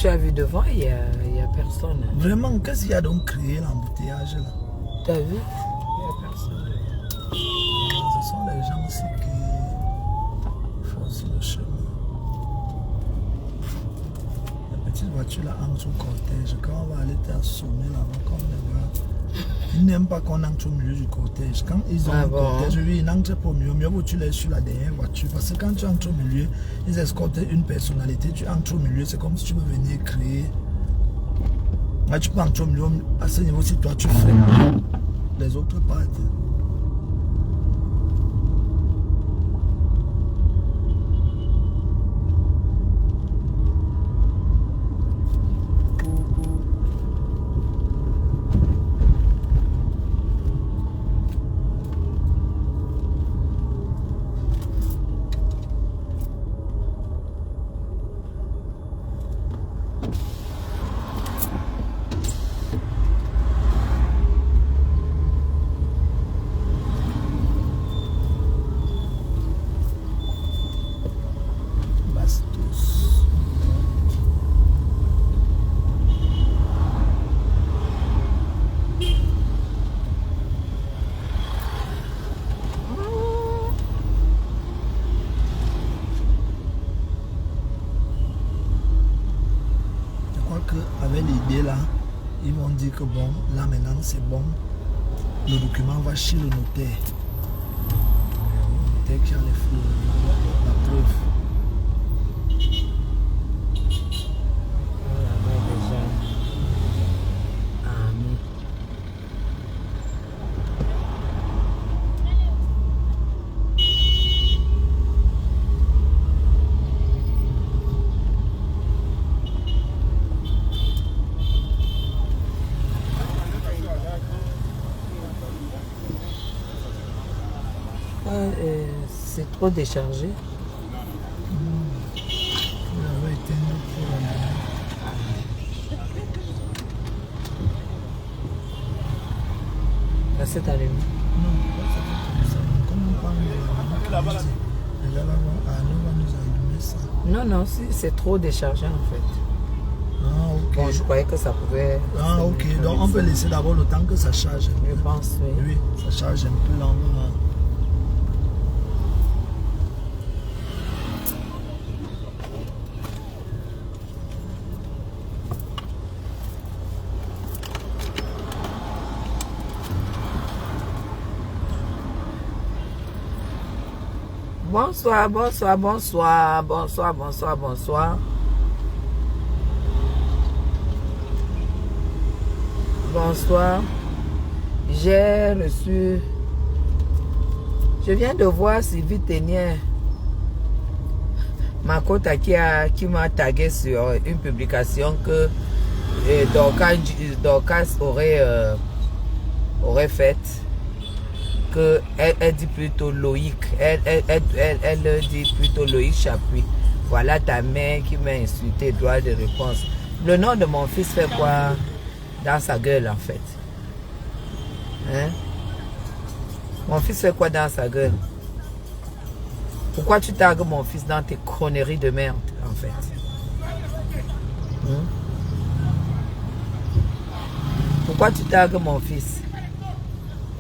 tu as vu devant, il y a personne. Vraiment, qu'est-ce qu'il y a donc créé l'embouteillage là? Tu as vu? Il n'y a personne. Ce sont les gens aussi qui font sur le chemin. La petite voiture là entre au cortège. Quand on va aller t'assommer là-bas, comme les gars, ils n'aiment pas qu'on entre au milieu du cortège. Quand ils ont un cortège, oui, ils n'entrent pas au milieu. Mieux vaut tu les sur la dernière voiture. Parce que quand tu entres au milieu, ils escortent une personnalité. Tu entres au milieu, c'est comme si tu veux venir créer. Là, tu peux entrer au milieu. À ce niveau, si toi tu fais, les autres partent. Avec l'idée là, ils vont dire que bon, là maintenant c'est bon, le document va chez le notaire. Le notaire qui a la preuve. C'est trop déchargé. Ça s'est allumé. Non, non, c'est trop déchargé en fait. Ah, ok. Bon, je croyais que ça pouvait... Ah, ok. Donc on peut laisser d'abord le temps que ça charge. Je pense, oui. Oui, ça charge un peu lentement. Bonsoir, bonsoir, bonsoir, bonsoir, bonsoir, bonsoir. Bonsoir. J'ai reçu... Je viens de voir Sylvie Ténière, ma cota qui m'a tagué sur une publication que Dorcas aurait faite. Que elle dit plutôt Loïc, elle dit plutôt Loïc Chapuis. Voilà ta mère qui m'a insulté, droit de réponse. Le nom de mon fils fait quoi dans sa gueule en fait? Hein? Mon fils fait quoi dans sa gueule? Pourquoi tu tagues mon fils dans tes conneries de merde en fait? Hein? Pourquoi tu tagues mon fils?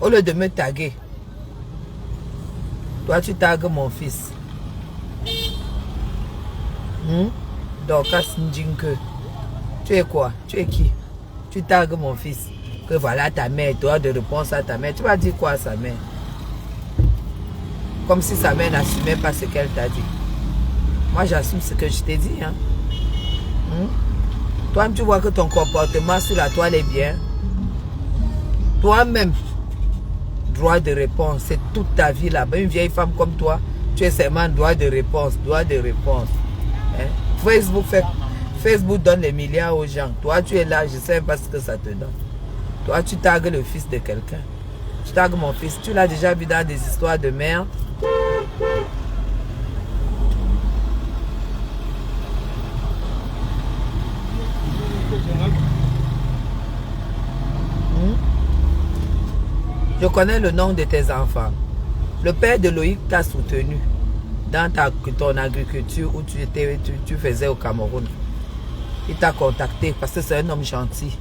Au lieu de me taguer, toi tu tagues mon fils. Dorcas Ndjinke. Tu es quoi? Tu es qui? Tu tagues mon fils. Que voilà ta mère, droit de réponse à ta mère. Tu vas dire quoi à sa mère? Comme si sa mère n'assumait pas ce qu'elle t'a dit. Moi j'assume ce que je t'ai dit. Hein? Toi tu vois que ton comportement sur la toile est bien. Toi-même. Droit de réponse, c'est toute ta vie là-bas. Une vieille femme comme toi, tu es seulement droit de réponse, droit de réponse. Hein? Facebook donne les milliards aux gens. Toi, tu es là, je ne sais pas ce que ça te donne. Toi, tu tagues le fils de quelqu'un. Tu tagues mon fils. Tu l'as déjà vu dans des histoires de merde. Je connais le nom de tes enfants. Le père de Loïc t'a soutenu dans ton agriculture où tu faisais au Cameroun. il t'a contacté parce que c'est un homme gentil.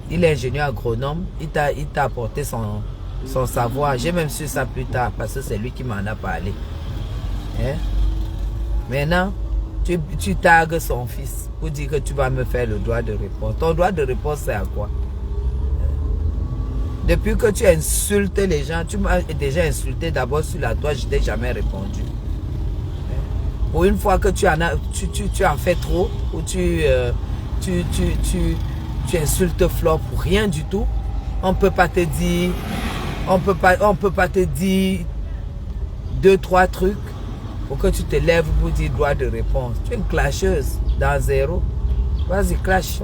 Il est ingénieur agronome, il t'a apporté son savoir. J'ai même su ça plus tard parce que c'est lui qui m'en a parlé. Hein? Maintenant, tu tagues son fils pour dire que tu vas me faire le droit de réponse. Ton droit de réponse, c'est à quoi? Depuis que tu insultes les gens, tu m'as déjà insulté d'abord sur la toile, je t'ai jamais répondu. Pour une fois que tu en fais trop, ou tu insultes Flore pour rien du tout, on peut pas te dire, on peut pas te dire 2-3 trucs pour que tu te lèves pour dire droit de réponse. Tu es une clasheuse dans zéro. Vas-y, clash.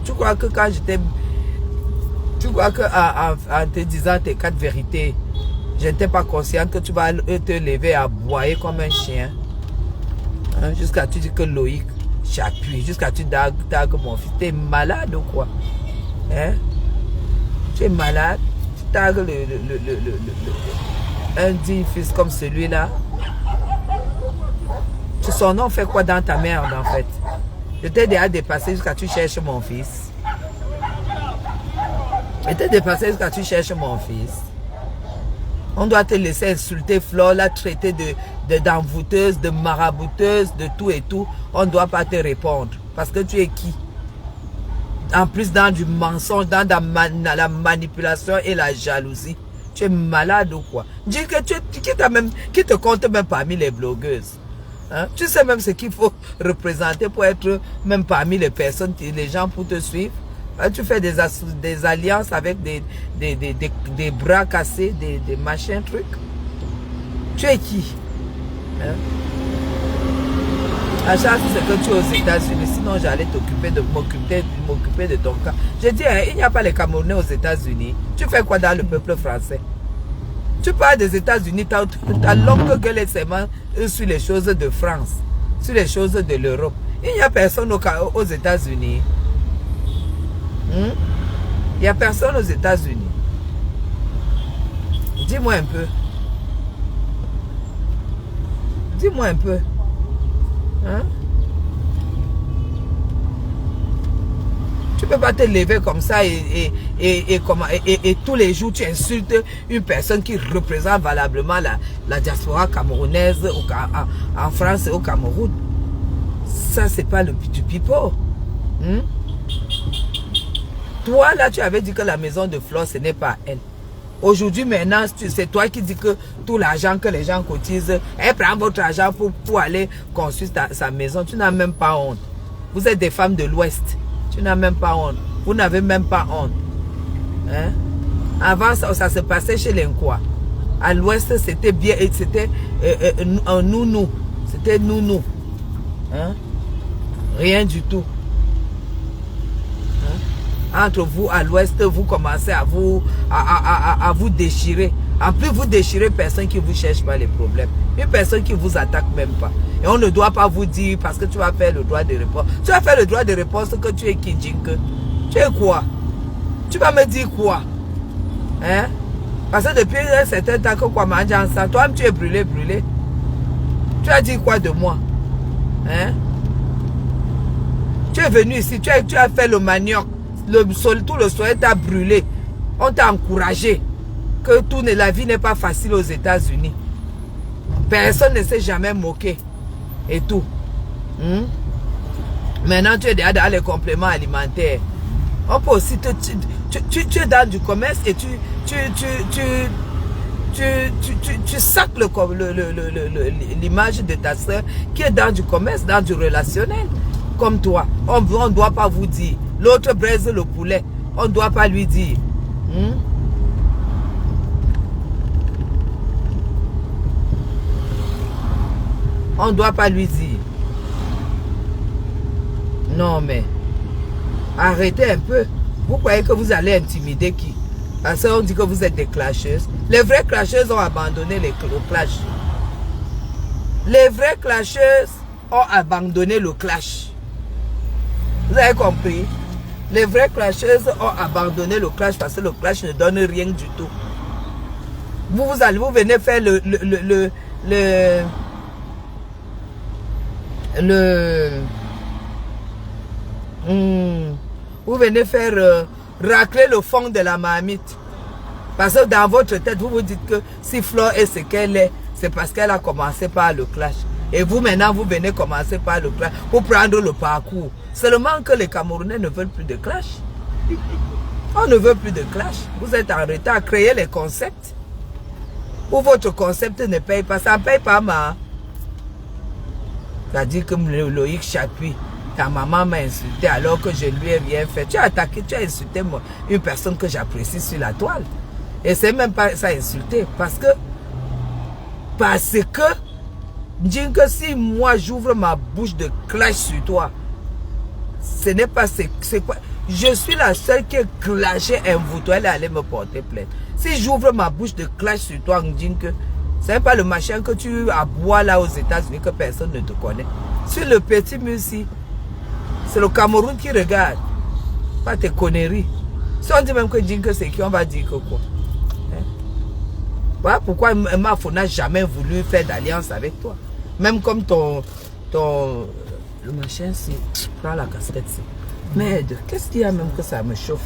Tu crois que quand j'étais... Tu crois qu'en te disant tes 4 vérités, je n'étais pas consciente que tu vas te lever à aboyer comme un chien. Hein? Jusqu'à tu dis que Loïc, j'appuie. Jusqu'à tu tagues mon fils. Tu es malade ou quoi? Hein? Tu es malade. Tu tagues un digne fils comme celui-là. Son nom fait quoi dans ta merde en fait? Je t'ai déjà dépassé jusqu'à tu cherches mon fils. Je t'ai dépassé jusqu'à tu cherches mon fils. On doit te laisser insulter Flore, la traiter d'envoûteuse, de marabouteuse, de tout et tout. On ne doit pas te répondre. Parce que tu es qui? En plus dans du mensonge, dans la manipulation et la jalousie. Tu es malade ou quoi? Dis que qui te compte même parmi les blogueuses. Hein? Tu sais même ce qu'il faut représenter pour être même parmi les personnes, les gens pour te suivre. Hein? Tu fais des alliances avec des bras cassés, des machins, trucs. Tu es qui? Hein? À chaque fois que tu es aux États-Unis, sinon j'allais m'occuper de ton cas. Je dis, hein, il n'y a pas les Camerounais aux États-Unis. Tu fais quoi dans le peuple français? Tu parles des États-Unis, ta longue gueule est seulement sur les choses de France, sur les choses de l'Europe. Il n'y a personne aux États-Unis. Il n'y a personne aux États-Unis. Dis-moi un peu. Dis-moi un peu. Hein? Tu ne peux pas te lever comme ça et tous les jours tu insultes une personne qui représente valablement la diaspora camerounaise en France et au Cameroun. Ça, c'est pas le du pipeau. Toi, là, tu avais dit que la maison de Flore, ce n'est pas elle. Aujourd'hui, maintenant, c'est toi qui dis que tout l'argent que les gens cotisent, elle prend votre argent pour aller construire sa maison. Tu n'as même pas honte. Vous êtes des femmes de l'Ouest. Tu n'as même pas honte. Vous n'avez même pas honte. Hein? Avant, ça se passait chez les Nkwa. À l'Ouest, c'était bien, c'était un nounou. C'était nounou. Hein? Rien du tout. Entre vous, à l'Ouest, vous commencez à vous déchirer. En plus, vous déchirez personne qui vous cherche pas les problèmes. Une personne qui vous attaque même pas. Et on ne doit pas vous dire parce que tu vas faire le droit de réponse. Tu vas faire le droit de réponse que tu es qui, Jinke. Tu es quoi? Tu vas me dire quoi? Hein? Parce que depuis un certain temps que quoi manger ensemble, toi-même tu es brûlé. Tu as dit quoi de moi? Hein? Tu es venu ici, tu as fait le manioc. Tout le soleil t'a brûlé. On t'a encouragé que la vie n'est pas facile aux États-Unis. Personne ne s'est jamais moqué. Et tout. Maintenant, tu es déjà dans les compléments alimentaires. On peut aussi tu es dans du commerce et tu sacres l'image de ta soeur qui est dans du commerce, dans du relationnel. Comme toi. On ne doit pas vous dire. L'autre braise le poulet. On ne doit pas lui dire. On ne doit pas lui dire. Non mais, arrêtez un peu. Vous croyez que vous allez intimider qui? Parce qu'on dit que vous êtes des clasheuses. Les vraies clasheuses ont abandonné le clash. Les vraies clasheuses ont abandonné le clash. Vous avez compris? Les vraies clasheuses ont abandonné le clash parce que le clash ne donne rien du tout. Vous venez faire Vous venez faire racler le fond de la marmite. Parce que dans votre tête, vous vous dites que si Flore est ce qu'elle est, c'est parce qu'elle a commencé par le clash. Et vous, maintenant, vous venez commencer par le clash pour prendre le parcours. Seulement que les Camerounais ne veulent plus de clash. On ne veut plus de clash. Vous êtes en retard à créer les concepts. Ou votre concept ne paye pas. Ça ne paye pas, ma. C'est-à-dire que Loïc Chapuis, ta maman m'a insulté alors que je ne lui ai rien fait. Tu as attaqué, tu as insulté moi, une personne que j'apprécie sur la toile. Et c'est même pas ça insulter. Parce que, dis que si moi j'ouvre ma bouche de clash sur toi, ce n'est pas c'est quoi. Je suis la seule qui est clashée un vous, elle est allée me porter plainte. Si j'ouvre ma bouche de clash sur toi, que c'est pas le machin que tu aboies là aux États-Unis que personne ne te connaît. Sur le petit musée, c'est le Cameroun qui regarde. Pas tes conneries. Si on dit même que c'est qui, on va dire que quoi. Voilà pourquoi Mafo n'a jamais voulu faire d'alliance avec toi. Même comme le machin, c'est... Prends la casquette, c'est... Merde, qu'est-ce qu'il y a même que ça me chauffe?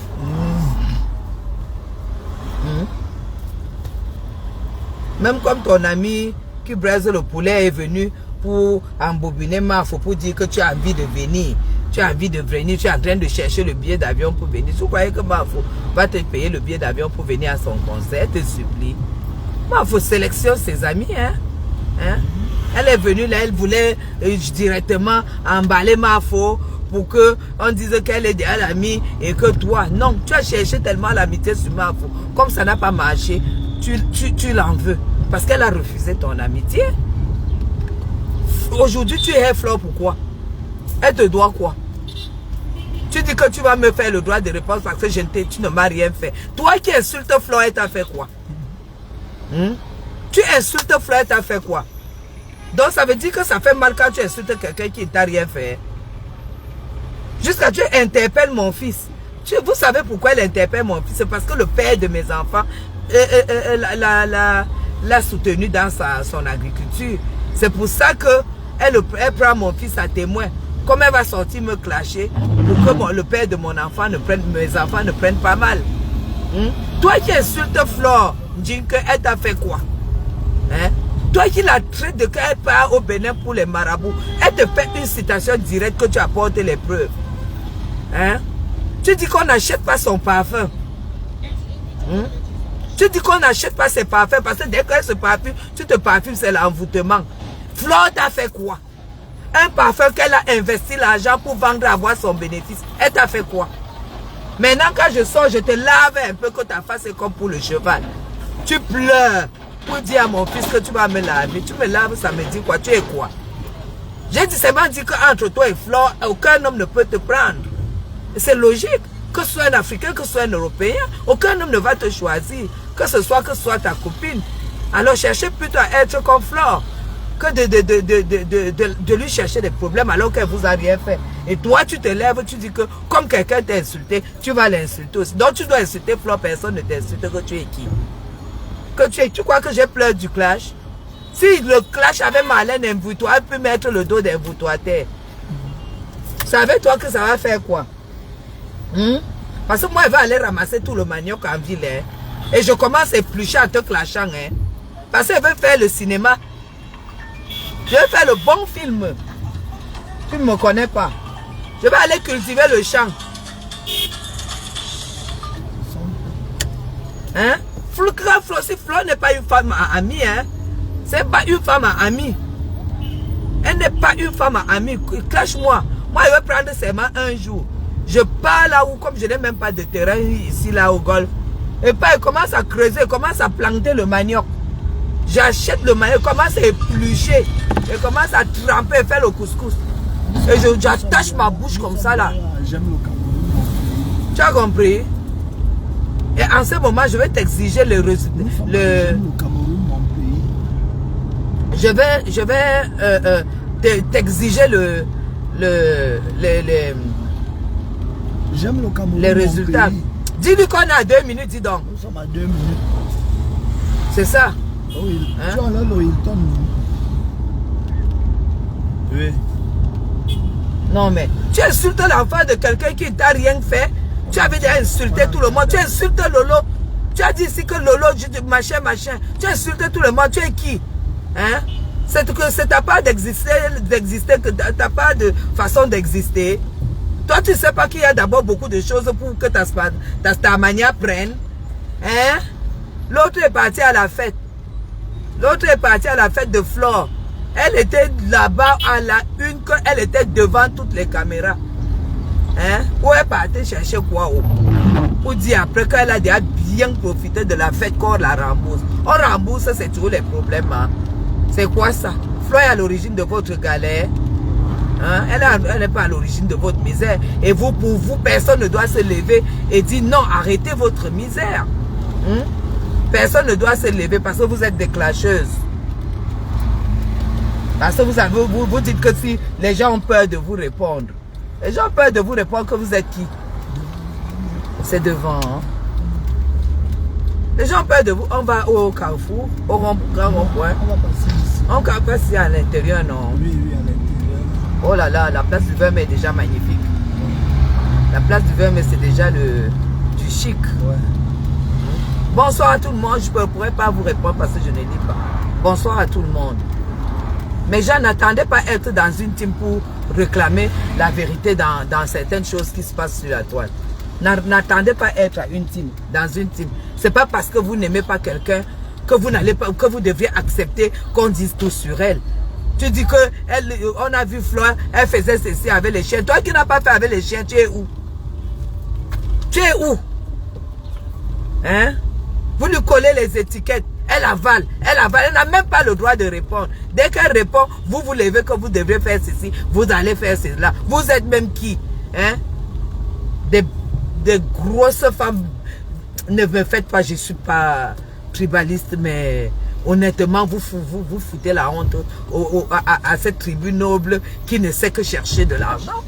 Même comme ton ami qui braise le poulet est venu pour embobiner Mafo, pour dire que tu as envie de venir. Tu as envie de venir, tu es en train de chercher le billet d'avion pour venir. Si vous croyez que Mafo va te payer le billet d'avion pour venir à son concert, elle te supplie. Mafo sélectionne ses amis, hein? Elle est venue là, elle voulait directement emballer Mafo pour que on dise qu'elle est déjà l'amie et que toi, non, tu as cherché tellement l'amitié sur Mafo. Comme ça n'a pas marché, tu l'en veux. Parce qu'elle a refusé ton amitié. Aujourd'hui, tu es Flore, pourquoi? Elle te doit quoi? Tu dis que tu vas me faire le droit de réponse parce que tu ne m'as rien fait. Toi qui insultes Flore, elle t'a fait quoi? Tu insultes Flore, elle t'a fait quoi? Donc ça veut dire que ça fait mal quand tu insultes quelqu'un qui ne t'a rien fait. Jusqu'à tu interpelles mon fils. Vous savez pourquoi elle interpelle mon fils? C'est parce que le père de mes enfants l'a soutenu dans son agriculture. C'est pour ça qu'elle prend mon fils à témoin. Comme elle va sortir me clasher pour que le père de mon enfant mes enfants ne prennent pas mal. Toi qui insultes Flore, dis qu'elle t'a fait quoi? Toi qui la traites de qu'elle part au Bénin pour les marabouts, elle te fait une citation directe que tu apportes les preuves. Tu dis qu'on n'achète pas son parfum. Tu dis qu'on n'achète pas ses parfums parce que dès qu'elle se parfume, tu te parfumes, c'est l'envoûtement. Flore t'a fait quoi? Un parfum qu'elle a investi l'argent pour vendre, avoir son bénéfice. Elle t'a fait quoi? Maintenant quand je sors, je te lave un peu que ta face est comme pour le cheval. Tu pleures pour dire à mon fils que tu vas me laver. Tu me laves, ça me dit quoi? Tu es quoi? J'ai dit seulement dit qu'entre toi et Flore, aucun homme ne peut te prendre. C'est logique. Que ce soit un Africain, que ce soit un Européen, aucun homme ne va te choisir. Que ce soit ta copine. Alors cherchez plutôt à être comme Flore que de lui chercher des problèmes alors qu'elle vous a rien fait. Et toi, tu te lèves, tu dis que comme quelqu'un t'a insulté, tu vas l'insulter aussi. Donc tu dois insulter Flore, personne ne t'insulte, que tu es qui? Tu crois que j'ai peur du clash? Si le clash avait Marlène Mvoutoua, elle peut mettre le dos d'Mvoutoua à terre. Savais-toi que ça va faire quoi? Parce que moi, elle va aller ramasser tout le manioc en ville. Et je commence à éplucher en te clashant. Parce qu'elle veut faire le cinéma. Je vais faire le bon film. Tu ne me connais pas. Je vais aller cultiver le champ. Si Flore n'est pas une femme amie, c'est pas une femme amie. Elle n'est pas une femme amie. Clash-moi. Moi, je vais prendre seulement un jour. Je pars là où, comme je n'ai même pas de terrain ici, là au golf. Et puis, elle commence à creuser, elle commence à planter le manioc. J'achète le manioc, elle commence à éplucher. Elle commence à tremper, faire le couscous. Et j'attache ma bouche comme ça là. J'aime le Cameroun. Tu as compris? Et en ce moment, je vais t'exiger le résultat. J'aime le Cameroun, mon pays. Je vais t'exiger J'aime le Cameroun, les résultats. Dis-lui qu'on est à 2 minutes, dis donc. Nous sommes à 2 minutes. C'est ça. Oui, tu as là le Hilton. Oui. Non mais, tu insultes l'enfant de quelqu'un qui t'a rien fait. Tu avais déjà insulté tout le monde. Tu insultes Lolo. Tu as dit ici que Lolo, machin. Tu as insulté tout le monde. Tu es qui? Hein? C'est ta part d'exister, t'as pas de façon d'exister. Toi, tu sais pas qu'il y a d'abord beaucoup de choses pour que ta manière prenne. Hein? L'autre est parti à la fête. L'autre est parti à la fête de Flore. Elle était là-bas à la une, elle était devant toutes les caméras. Hein? Où est partie chercher quoi? Pour dire après qu'elle a déjà bien profité de la fête qu'on la rembourse. On rembourse, c'est toujours les problèmes. Hein? C'est quoi ça? Flore est à l'origine de votre galère. Hein? Elle n'est pas à l'origine de votre misère. Et vous, pour vous, personne ne doit se lever et dire non, arrêtez votre misère. Hein? Personne ne doit se lever parce que vous êtes des clasheuses. Parce que vous dites que si les gens ont peur de vous répondre. Les gens ont peur de vous répondre que vous êtes qui? C'est devant. Hein? Les gens ont peur de vous. On va au carrefour, au grand rond-point. On va passer ici. On va passer à l'intérieur, non? Oui, à l'intérieur. Oh là là, la place du Verme est déjà magnifique. La place du Verme, c'est déjà du chic. Ouais. Bonsoir à tout le monde. Je ne pourrais pas vous répondre parce que je ne lis pas. Bonsoir à tout le monde. Mais je n'attendais pas être dans une team pour réclamer la vérité dans certaines choses qui se passent sur la toile. N'attendez pas être à une team, dans une team. C'est pas parce que vous n'aimez pas quelqu'un que vous n'allez pas, que vous deviez accepter qu'on dise tout sur elle. Tu dis que on a vu Flore, elle faisait ceci avec les chiens. Toi qui n'as pas fait avec les chiens, tu es où? Tu es où? Hein? Vous lui collez les étiquettes. Elle avale, elle n'a même pas le droit de répondre. Dès qu'elle répond, vous vous levez que vous devrez faire ceci, vous allez faire cela. Vous êtes même qui? Hein? Des grosses femmes. Ne me faites pas, je ne suis pas tribaliste, mais honnêtement, vous foutez la honte à cette tribu noble qui ne sait que chercher de l'argent.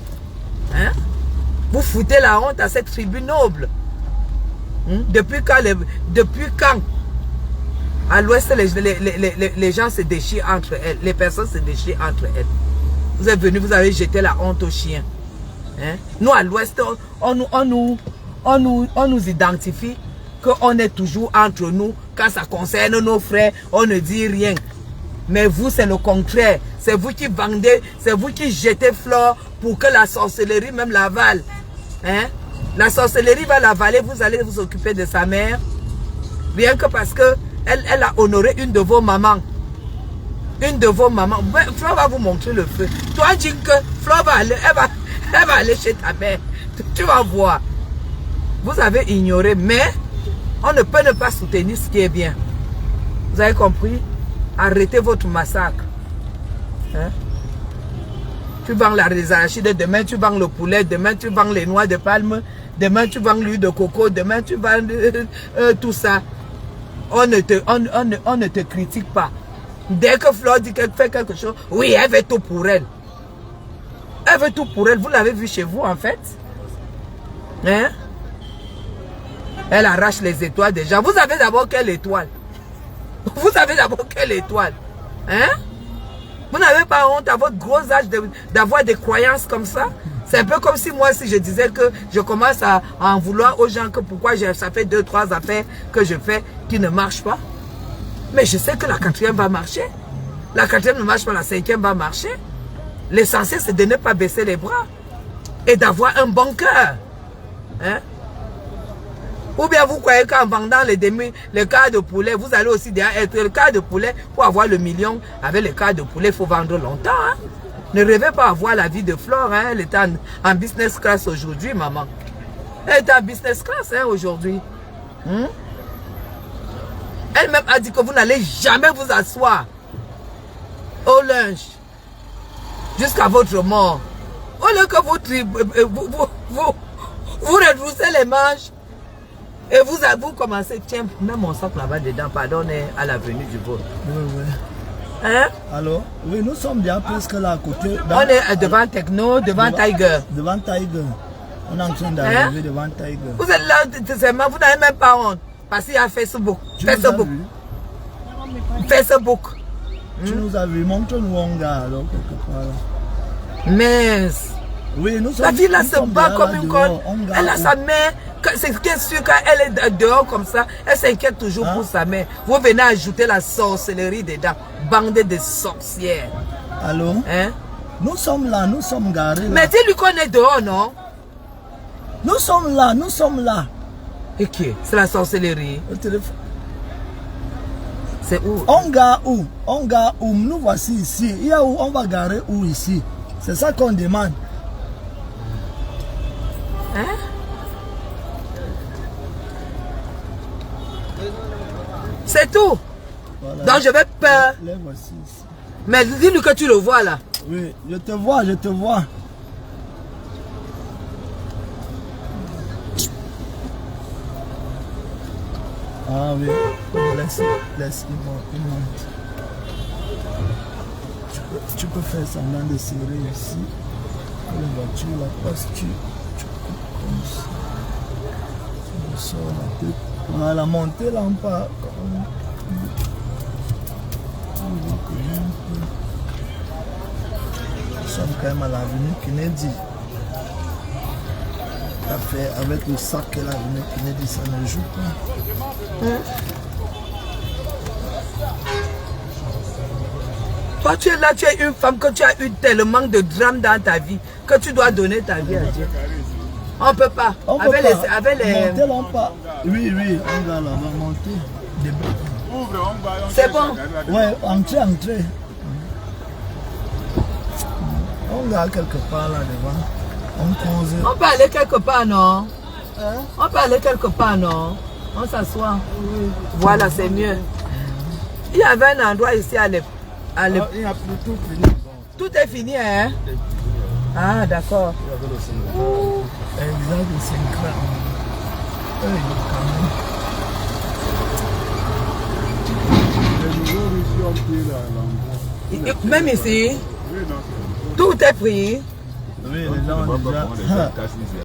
Hein? Vous foutez la honte à cette tribu noble. Hein? Depuis quand à l'ouest, les gens se déchirent entre elles. Les personnes se déchirent entre elles. Vous êtes venus, vous avez jeté la honte aux chiens. Hein? Nous, à l'ouest, on nous identifie qu'on est toujours entre nous. Quand ça concerne nos frères, on ne dit rien. Mais vous, c'est le contraire. C'est vous qui vendez, c'est vous qui jetez Flore pour que la sorcellerie même l'avale. Hein? La sorcellerie va l'avaler, vous allez vous occuper de sa mère. Rien que parce que elle a honoré une de vos mamans. Une de vos mamans. Flore va vous montrer le feu. Toi, dis que Flore va aller, elle va aller chez ta mère. Tu vas voir. Vous avez ignoré, mais on ne peut ne pas soutenir ce qui est bien. Vous avez compris? Arrêtez votre massacre. Hein? Tu vends les arachides, demain tu vends le poulet, demain tu vends les noix de palme, demain tu vends l'huile de coco, demain tu vends tout ça. On ne te critique pas. Dès que Flore dit qu'elle fait quelque chose, oui, elle veut tout pour elle. Elle veut tout pour elle. Vous l'avez vu chez vous en fait. Hein? Elle arrache les étoiles déjà. Vous avez d'abord quelle étoile? Vous avez d'abord quelle étoile? Hein? Vous n'avez pas honte à votre gros âge d'avoir des croyances comme ça? C'est un peu comme si moi, si je disais que je commence à en vouloir aux gens, que pourquoi ça fait 2-3 affaires que je fais qui ne marchent pas. Mais je sais que la 4e va marcher. La 4e ne marche pas, la 5e va marcher. L'essentiel, c'est de ne pas baisser les bras. Et d'avoir un bon cœur. Hein? Ou bien vous croyez qu'en vendant les quarts de poulet, vous allez aussi déjà être le quart de poulet pour avoir le million. Avec les quarts de poulet, il faut vendre longtemps. Hein? Ne rêvez pas avoir la vie de Flore. Hein? Elle est en business class aujourd'hui, maman. Elle est en business class hein, aujourd'hui. Hein? Elle-même a dit que vous n'allez jamais vous asseoir au lunch jusqu'à votre mort. Au lieu que vous retroussez les manches et vous commencez, tiens, mets mon sac là-bas dedans, pardonnez à la venue du vol. Oui, oui. Hein? Alors, oui, nous sommes bien presque là à côté. On est devant Techno, devant Tiger. Devant Tiger. On est en train d'arriver devant Tiger. Vous êtes là, vous n'avez même pas honte. Parce qu'il y a Facebook. Facebook. Facebook. Tu nous as vu, montre-nous un gars alors quelque part là. Mince. Oui, nous sommes. La fille là nous se sommes bat déjà comme là une dehors, conne. on garde. Elle a sa mère. C'est sûr quand elle est dehors comme ça, elle s'inquiète toujours pour sa mère. Vous venez ajouter la sorcellerie dedans. Bande de sorcières. Allô? Hein? Nous sommes là, nous sommes garés là. Mais dis-lui qu'on est dehors, non? Nous sommes là, nous sommes là. Et qui? C'est la sorcellerie. Le téléphone. C'est où? On gare où? On gare où? Nous voici ici. Il y a où? On va garer où ici? C'est ça qu'on demande. Hein? C'est tout. Voilà. Donc je vais peur. Les voici ici. Mais dis-lui que tu le vois là. Oui, je te vois, je te vois. Ah oui, laisse-moi. Tu peux faire semblant de serrer ici. La voiture, la place, tu coupes comme ça. Tu sors la tête. Voilà, monter là, on part. Nous sommes quand même à l'avenue Kennedy. Avec le sac qu'elle a venu Kennedy, ça ne joue pas. Toi, tu es là, tu es une femme que tu as eu tellement de drames dans ta vie que tu dois donner ta vie à Dieu. On ne peut pas. Avec les... Monter là, on part. Oui, on va là-bas monter. C'est bon. Ouais, entrez. On va quelque part là devant. On peut aller quelque part, non? On peut aller quelque part, non? On s'assoit. Voilà, c'est mieux. Il y avait un endroit ici à l'époque. Il y a plus tout fini. Tout est fini, hein? Ah, d'accord. Exact, c'est incroyable. Même ici, tout est pris. Oui, les gens ont déjà...